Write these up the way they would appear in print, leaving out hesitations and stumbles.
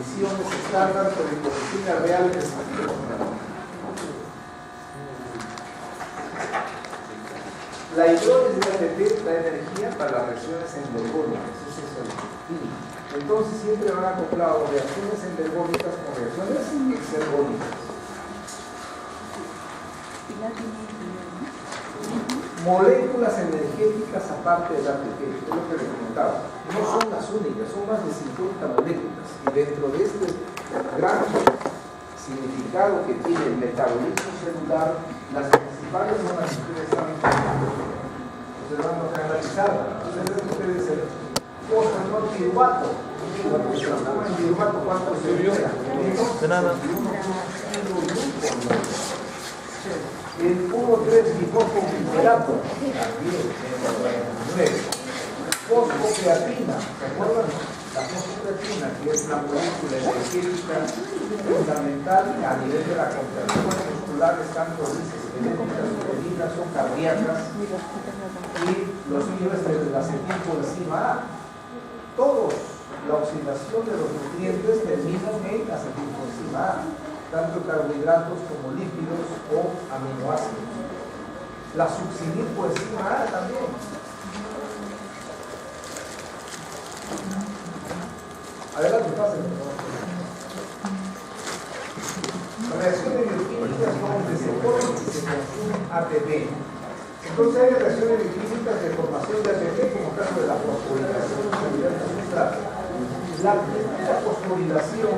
condiciones estándar pero en condiciones reales de sentido. La hidrólisis de ATP da energía para las reacciones endergónicas, ese es el fin. Entonces siempre van acoplados reacciones endergónicas con reacciones exergónicas. Moléculas energéticas aparte del ATP, es lo que les comentaba. No son las únicas, son más de 50 moléculas. Y dentro de este gran significado que tiene el metabolismo celular, las principales son las que ustedes saben que van a analizar. Ustedes el fosforiluato. Cuando se transforma en diluato, ¿cuánto se libera? De nada. El 1,3-bifosfocreato, también en fosfocreatina, ¿se acuerdan? La fosfocreatina, que es la molécula energética fundamental a nivel de la contracción muscular, tanto esqueléticas, femeninas o cardíacas, y los niveles de la acetilcoenzima A. Todos, la oxidación de los nutrientes terminan en acetilcoenzima A, tanto carbohidratos como lípidos o aminoácidos. La succinilcoenzima A también. Adelante, pasen. Reacciones bioquímicas donde se forma y se consume ATP. Entonces hay reacciones bioquímicas de formación de ATP, como el caso de la fosforilación de sustrato. La primera fosforilación,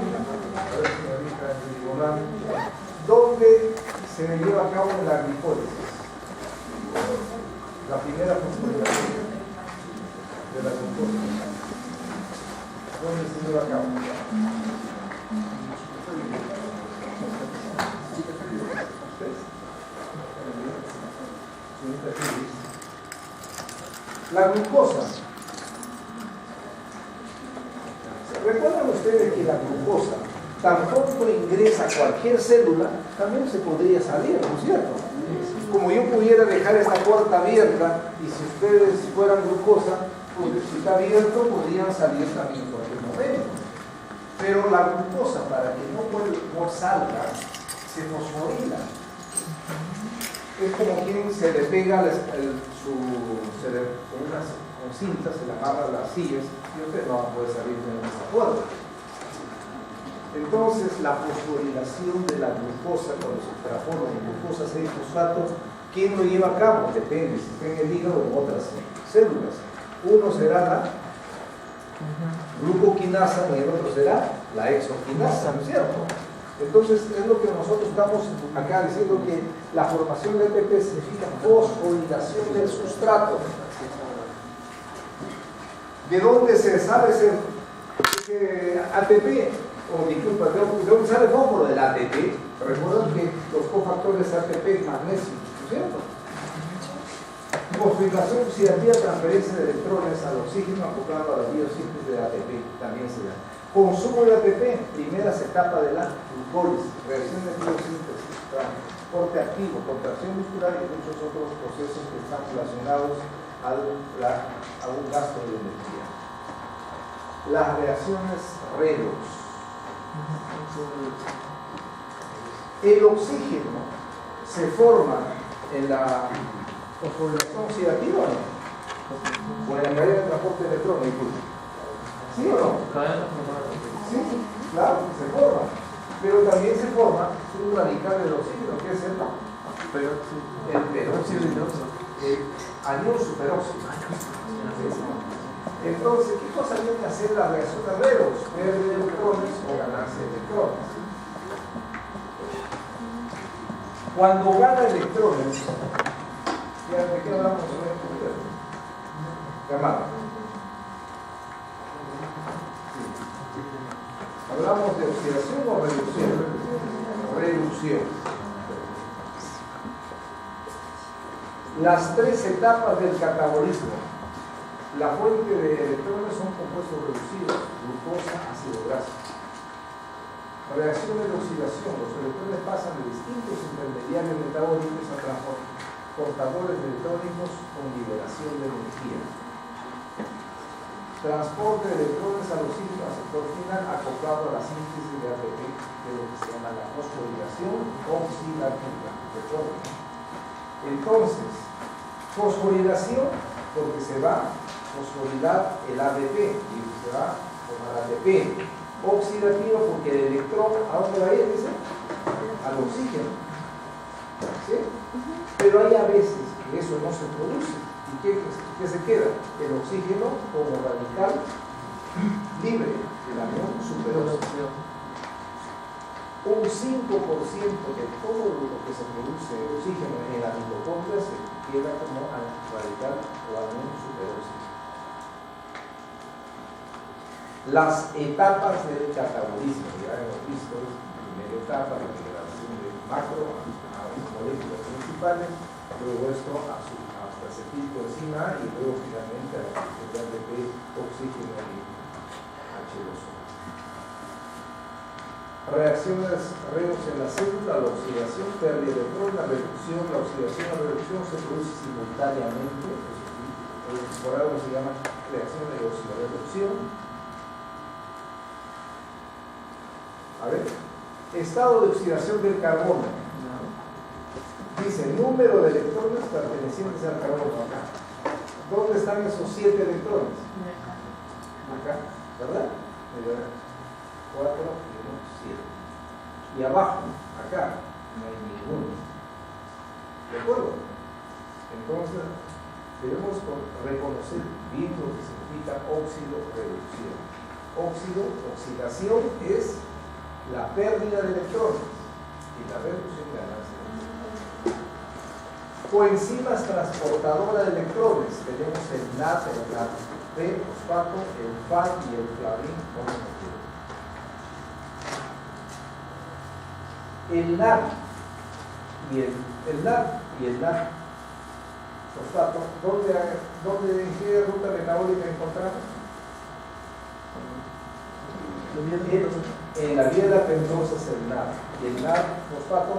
donde se lleva a cabo la glifólisis. La primera fosforilación de la glucosa. ¿Dónde se lleva a cabo? La glucosa. ¿Recuerdan ustedes que la glucosa, tan pronto ingresa a cualquier célula, también se podría salir, ¿no es cierto? Como yo pudiera dejar esta puerta abierta y si ustedes fueran glucosa, pues si está abierto, podrían salir también en cualquier momento. Pero la glucosa, para que no salga, se fosforila. Es como quien se le pega con cintas, se le amarra las sillas y usted no va a poder salir de esa puerta. Entonces, la fosforilación de la glucosa, cuando se transforma en glucosa 6-fosfato, ¿quién lo lleva a cabo? Depende, si está en el hígado o en otras células. Uno será la glucoquinasa y el otro será la exoquinasa, ¿no es cierto? Entonces, es lo que nosotros estamos acá diciendo, que la formación de ATP significa fosforilación del sustrato. ¿De dónde se sale ese ATP? Disculpa, ¿de dónde sale el fósforo del ATP? Recuerden que los cofactores ATP y magnesio, ¿no es cierto? Fosforilación oxidativa, transferencia de electrones al oxígeno acoplado a la biosíntesis de ATP, también se da. Consumo de ATP, primeras etapas de la glucólisis, reacción de biosíntesis, transporte activo, contracción muscular y muchos otros procesos que están relacionados a un gasto de energía. Las reacciones redox. El oxígeno se forma en la fosforilación oxidativa o no? O en la cadena de transporte de electrones. ¿Sí o no? Sí, claro, se forma. Pero también se forma un radical del oxígeno, que es el peróxido, el anión superóxido. Entonces, ¿qué cosa viene a hacer la reacción de redox? Pérdida de electrones o ganancia de electrones. Cuando gana electrones, ¿de qué hablamos en este llamado? ¿Hablamos de oxidación o reducción? Reducción. Las tres etapas del catabolismo. La fuente de electrones son compuestos reducidos, glucosa, ácido graso. Reacción de oxidación. Los electrones pasan de distintos intermediarios metabólicos a transportadores electrónicos con liberación de energía. transporte de electrones a los sitios al sector final acoplado a la síntesis de ATP, de lo que se llama la fosforilación oxidativa. Recuerden. Entonces, fosforilación, porque se va a fosforilar el ADP y se va a formar ATP. Oxidativo, porque el electrón, ¿a dónde va a ir? Dice, al oxígeno. ¿Sí? Pero hay a veces que eso no se produce. ¿Y qué se queda? El oxígeno como radical libre, el anión superóxido. Un 5% de todo lo que se produce de oxígeno en la mitocondria se queda como radical o anión superóxido. Las etapas del catabolismo, ya hemos visto, primera etapa, la degradación de macro a las moléculas principales, luego esto hasta ese filtro enzima y luego finalmente a la actividad de oxígeno y H2O. Reacciones redox en la célula, la oxidación, pérdida de electrón, la reducción, la oxidación, la reducción se produce simultáneamente, por algo se llama reacción de oxidación. A ver, estado de oxidación del carbono. Dice, número de electrones pertenecientes al carbono acá. ¿Dónde están esos 7 electrones? Acá, ¿verdad? 4 y 1, 7. Y abajo, acá, no hay ninguno. ¿De acuerdo? Entonces, debemos reconocer bien lo que significa óxido-reducción. Óxido, oxidación es la pérdida de electrones y la reducción de ganancia de electrones. Coenzimas transportadoras de electrones. Tenemos el NAD, el P-fosfato, el FAD y el flavin mononucleótido. El NAD y el NAD fosfato, ¿en qué ruta metabólica encontramos? En la vía de la pentosa es el NAD. Y el NAD fosfato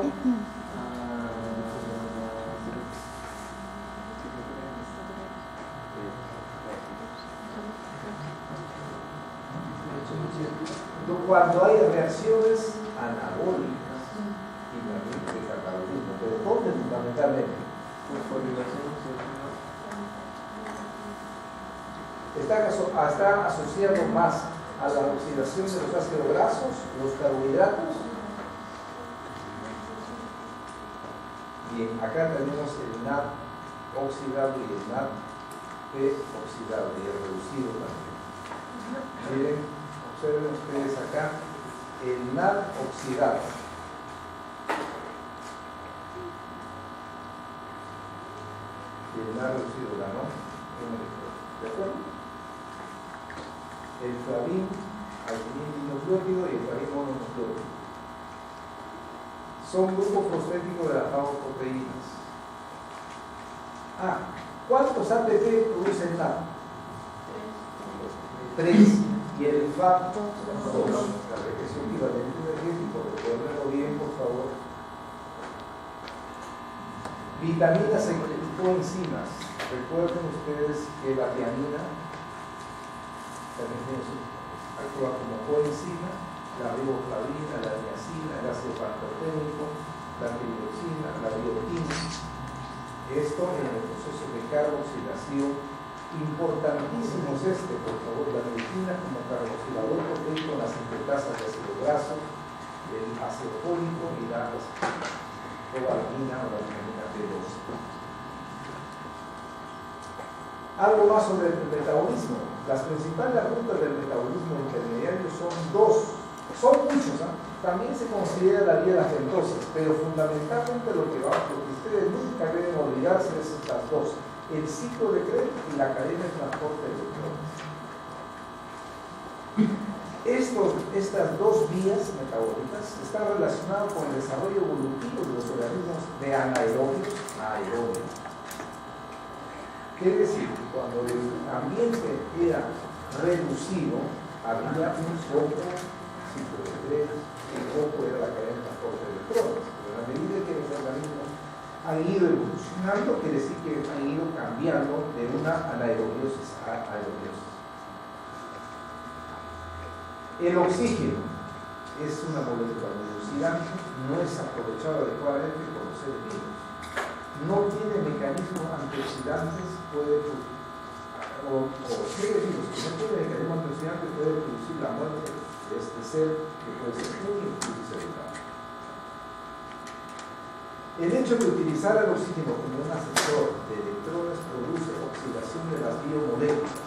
cuando hay reacciones anabólicas y también de catabolismo, pero ¿dónde fundamentalmente? Está asociado más a la oxidación de los ácidos grasos, los carbohidratos. Bien, acá tenemos el NAD oxidado y el NAD oxidado y el reducido también. Miren, observen ustedes acá el NAD oxidado. Y el NAD reducido ganó un electrón. ¿De acuerdo? El flavin alquilino y el flavin mononucleótido son grupos fosféticos de las proteínas. ¿Cuántos ATP produce el NAD? 3. Y el FAD 2. La regresión equivalente energético, recuérdenlo bien, por favor. Vitaminas y coenzimas. Recuerden ustedes que la tiamina también actúa como coenzima, la riboflavina, la niacina, el ácido pantoténico, la tiroxina, la biotina. Esto en el proceso de carboxilación, importantísimo es por favor, la biotina como carboxilador proteico en las sintetasas de ácido graso, el ácido fólico y la cobalamina o la vitamina B12. Algo más sobre el metabolismo. Las principales rutas del metabolismo intermediario son dos. Son muchos, También se considera la vía de las pentosas, pero fundamentalmente lo que ustedes nunca deben olvidarse es estas dos: el ciclo de Krebs y la cadena de transporte de electrones. Estas dos vías metabólicas están relacionadas con el desarrollo evolutivo de los organismos de anaerobios a aerobios. Quiere decir que cuando el ambiente era reducido, había un poco ciclo de Krebs, el poco era la cadena de transporte de electrones. Pero a medida que los organismos han ido evolucionando, quiere decir que han ido cambiando de una anaerobiosis a aerobiosis. El oxígeno es una molécula muy oxidante, no es aprovechado adecuadamente por los seres vivos. No tiene mecanismos antioxidantes, seres vivos que no tienen mecanismo antioxidante puede producir la muerte de este ser, que puede ser muy cerebral. El hecho de utilizar el oxígeno como un asesor de electrones produce oxidación de las biomoléculas,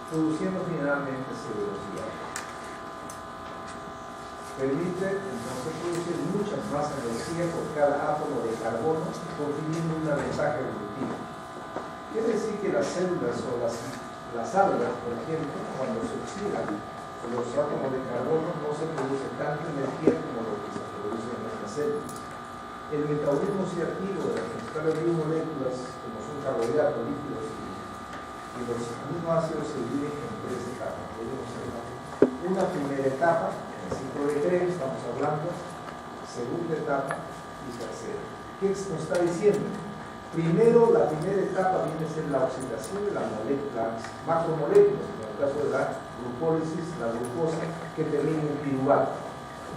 produciendo finalmente CO2. Permite entonces producir muchas más energía por cada átomo de carbono, confiriendo una ventaja evolutiva. Quiere decir que las células o las algas, por ejemplo, cuando se oxidan los átomos de carbono, no se produce tanta energía como lo que se produce en nuestras células. El metabolismo oxidativo de las principales biomoléculas, como son carbohidratos, lípidos y los aminoácidos, se dividen en tres etapas. Una primera etapa, en el ciclo de Krebs, estamos hablando, segunda etapa y tercera. ¿Qué nos está diciendo? Primero, la primera etapa viene a ser la oxidación de las macromoléculas, en el caso de la glucólisis, la glucosa, que termina en piruvato.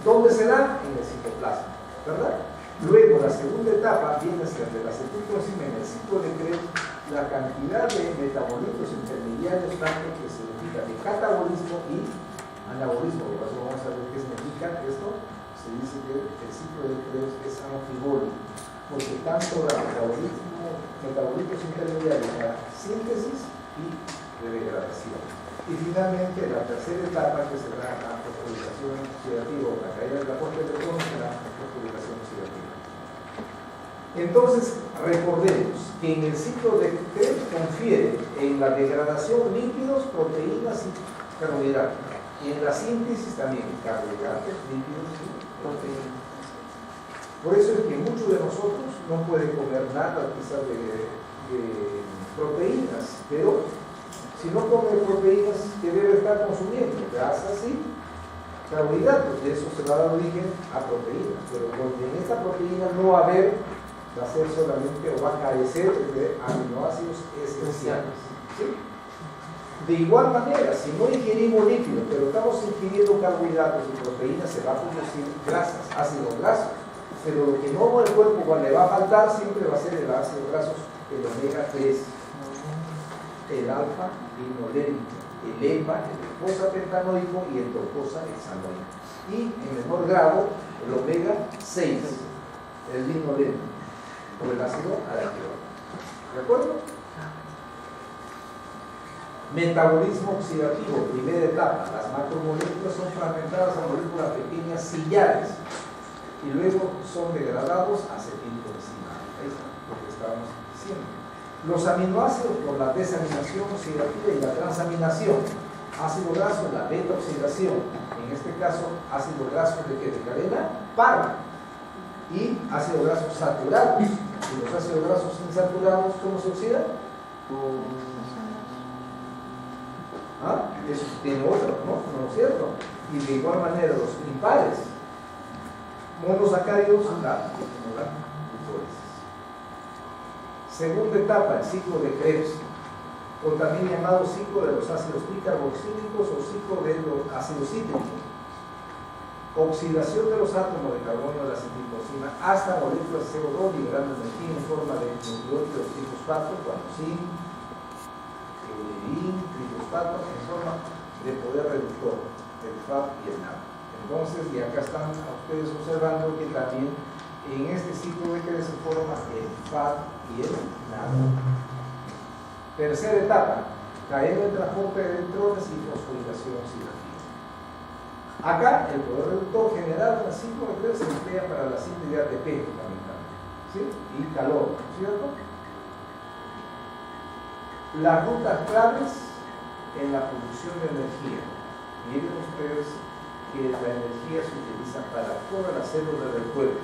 ¿Dónde se da? En el citoplasma, ¿verdad? Luego, la segunda etapa viene a ser de la acetilcolina en el ciclo de Krebs, la cantidad de metabolitos intermediarios, tanto que significa de catabolismo y anabolismo. Por eso vamos a ver qué significa esto. Se dice que el ciclo de Krebs es anfibólico, porque tanto da metabolitos intermediarios para síntesis y de degradación. Y finalmente, la tercera etapa, que será la fosforilación oxidativa o la caída de la fuerza de electrones, será la fosforilación oxidativa. Entonces, recordemos que en el ciclo de Krebs confiere en la degradación lípidos, proteínas y carbohidratos. Y en la síntesis también carbohidratos, lípidos y proteínas. Por eso es que muchos de nosotros no pueden comer nada quizás de proteínas, pero si no come proteínas, ¿qué debe estar consumiendo? Grasas y carbohidratos. De eso se va a dar origen a proteínas. Pero donde en esta proteína no va a haber, va a ser solamente o va a carecer de aminoácidos esenciales. ¿Sí? De igual manera, si no ingerimos lípidos, pero estamos ingiriendo carbohidratos y proteínas, se va a producir grasas, ácidos grasos. Pero lo que no el cuerpo le va a faltar siempre va a ser el ácido grasos, el omega 3, el alfa linolénico, el EPA, el eicosapentanoico y el docosahexanoico. Y en menor grado, el omega 6, el linolénico, o el ácido araquidónico. ¿De acuerdo? Metabolismo oxidativo, primera etapa. Las macromoléculas son fragmentadas a moléculas pequeñas sillares y luego son degradados a acetilcolina. Ahí está lo que estábamos diciendo. Los aminoácidos por la desaminación oxidativa y la transaminación. Ácido graso, la beta oxidación. En este caso, ácido graso de cadena par. Y ácidos grasos saturados. Y los ácidos grasos insaturados, ¿cómo se oxidan? Eso tiene otro, ¿no? ¿No es cierto? Y de igual manera los impares, monosacáridos, la glucólisis. Segunda etapa, el ciclo de Krebs, o también llamado ciclo de los ácidos bicarboxílicos o ciclo de los ácidos cítricos. Oxidación de los átomos de carbono de la acetilcolina hasta moléculas de CO2 liberando energía en forma de nucleótidos trifosfato, guanosina, trifosfato en forma de poder reductor, el FAD y el NAD. Entonces, y acá están ustedes observando que también en este ciclo de que se forma el FAD y el NAD. Tercera etapa, cadena de transporte de electrones y fosforilación oxidativa. Acá, el poder reductor general del ciclo de Krebs se emplea para la síntesis de ATP, fundamentalmente, ¿sí? Y calor, ¿cierto? Las rutas claves en la producción de energía. Miren ustedes que la energía se utiliza para todas las células del cuerpo.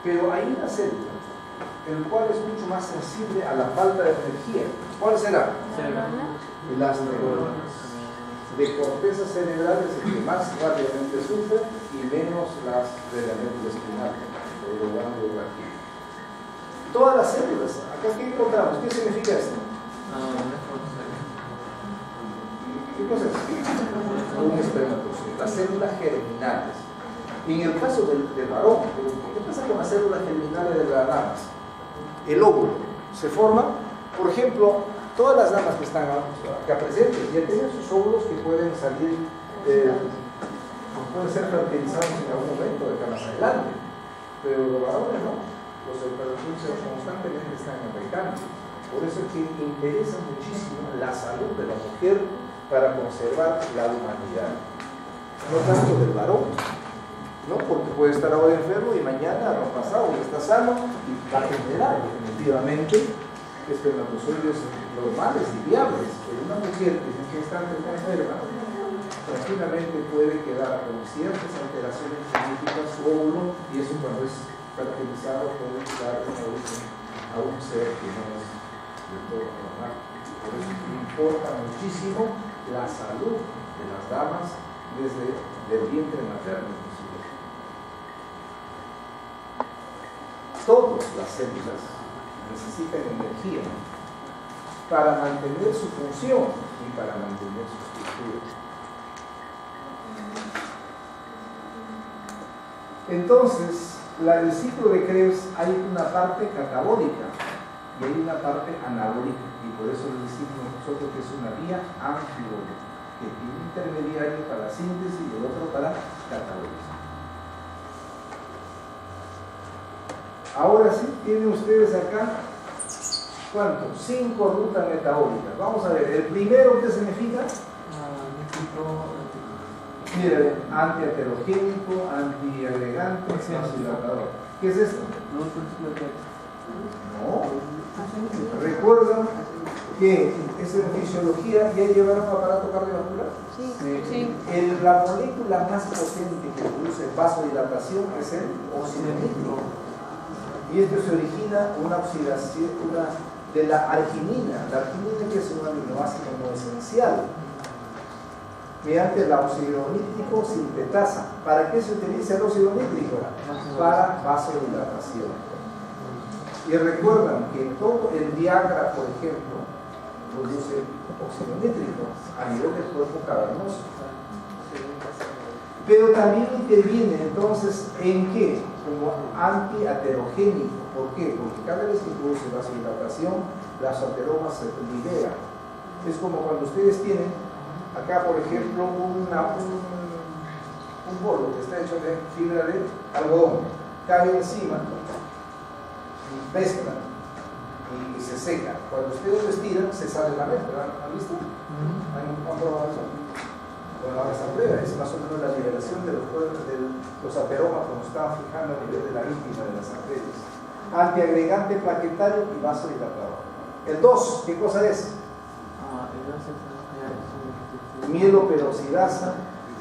Pero hay una célula, el cual es mucho más sensible a la falta de energía. ¿Cuál será? Las neuronas. De corteza cerebral es el que más rápidamente sufre y menos las de la médula espinal, o lo van a ver aquí. Todas las células, acá ¿qué encontramos? ¿Qué significa esto? ¿Qué cosa es? Un espermatozoide, las células germinales. Y en el caso del varón, ¿qué pasa con las células germinales de las damas? El óvulo se forma, por ejemplo, todas las damas que están acá presentes ya tienen sus óvulos que pueden salir, pueden ser fertilizados en algún momento de acá más adelante, pero los varones no, los espermatozoides constantemente están en recambio. Por eso es que interesa muchísimo la salud de la mujer para conservar la humanidad, no tanto del varón, ¿no? Porque puede estar ahora enfermo y mañana, no pasado, está sano y va a generar definitivamente espermatozoides normales y viables. Pero una mujer que está enferma tranquilamente puede quedar con ciertas alteraciones genéticas su óvulo, y eso cuando es fertilizado puede dar a un ser que no es de todo normal. Por eso importa muchísimo la salud de las damas desde el vientre materno. Todas las células necesitan energía para mantener su función y para mantener su estructura. Entonces, el ciclo de Krebs hay una parte catabólica y hay una parte anabólica, y por eso le decimos nosotros que es una vía anfibólica, que tiene un intermediario para la síntesis y el otro para catabolismo. Ahora sí, tienen ustedes acá, ¿cuánto? 5 rutas metabólicas. Vamos a ver, el primero, ¿qué significa? Mira, antiaterogénico, antiagregante, vasodilatador. ¿Qué es esto? No. ¿Recuerdan que en fisiología ya llevaron aparato cardiovascular? Sí. La molécula más potente que produce vasodilatación es el óxido nítrico. Y esto se origina una oxidación de la arginina. La arginina, que es un aminoácido no esencial, mediante el óxido nítrico sintetasa. ¿Para qué se utiliza el óxido nítrico? Para vasodilatación. Y recuerdan que todo el Viagra, por ejemplo, produce óxido nítrico a nivel del cuerpo cavernoso. Pero también interviene entonces en qué? Como antiaterogénico. ¿Por qué? Porque cada vez que produce vasodilatación, las ateromas se liberan. Es como cuando ustedes tienen acá, por ejemplo, un bolo que está hecho de fibra de algodón, cae encima, mezclan y se seca. Cuando ustedes lo estiran, se sale la mezcla. ¿Han visto? ¿Han probado eso? Bueno, ahora esta prueba es más o menos la liberación de los ateromas cuando estaban fijando a nivel de la íntima de las arterias. Antiagregante plaquetario y vasodilatador. El 2, ¿qué cosa es? Mieloperoxidasa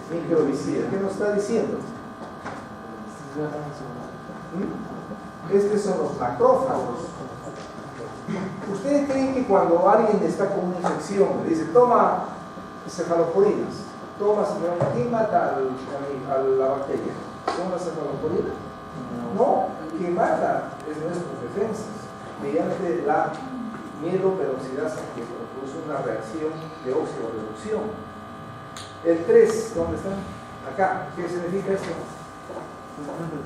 microbicida. ¿Qué nos está diciendo? Estos son los macrófagos. ¿Ustedes creen que cuando alguien está con una infección le dice toma cefaloporinas, ¿quién mata a la bacteria? ¿Son las cefaloporinas? No, quien mata es nuestras defensas mediante la mieloperoxidasa, que produce una reacción de oxidorreducción. El 3, ¿dónde está? Acá. ¿Qué significa esto?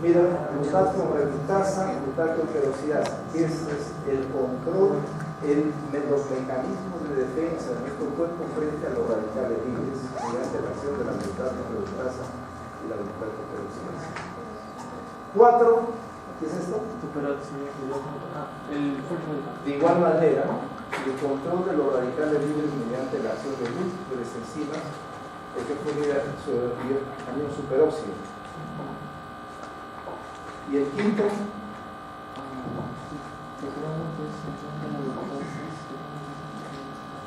Mira, glutato reductasa, glutato peroxidasa. Ese es el control, los mecanismos de defensa de nuestro cuerpo frente a los radicales libres mediante la acción de la glutato reductasa y la glutato peroxidasa. 4, ¿qué es esto? De igual manera, el control de los radicales libres mediante la acción de múltiples enzimas, efecto sobre el amino superóxido. Y el quinto,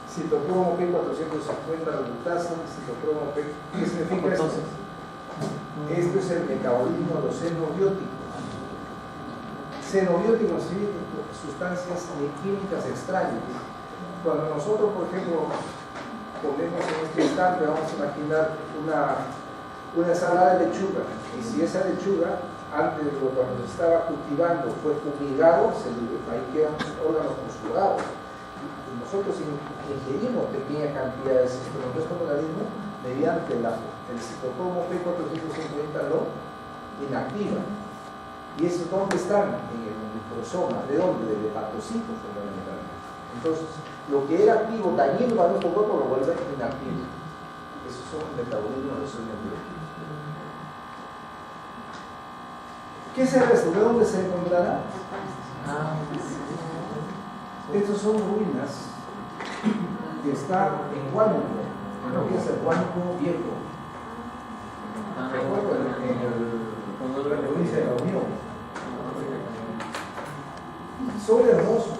citocromo P450 reductasa, citocromo P. ¿Qué significa esto? Esto es el metabolismo de los xenobióticos. Xenobióticos significan sustancias químicas extrañas. Cuando nosotros, por ejemplo, comemos en este instante, vamos a imaginar una ensalada de lechuga, y si esa lechuga antes cuando se estaba cultivando fue fumigado, ahí quedan órganos musculados, nosotros ingerimos pequeñas cantidades de nuestro organismo mediante el citocromo P450 lo inactiva. ¿Y eso dónde están? En el microsoma. ¿De dónde? Del hepatocito, fundamentalmente. Entonces, lo que era activo, dañino para nuestro cuerpo, lo vuelve inactivo. Esos son metabolismos de sodio biológico. ¿Qué es el resto? ¿De dónde se encontrará? Estos son ruinas que están en Huánuco, en lo que es el Huánuco Viejo. Recuerdo en la provincia de La Unión. Son hermosos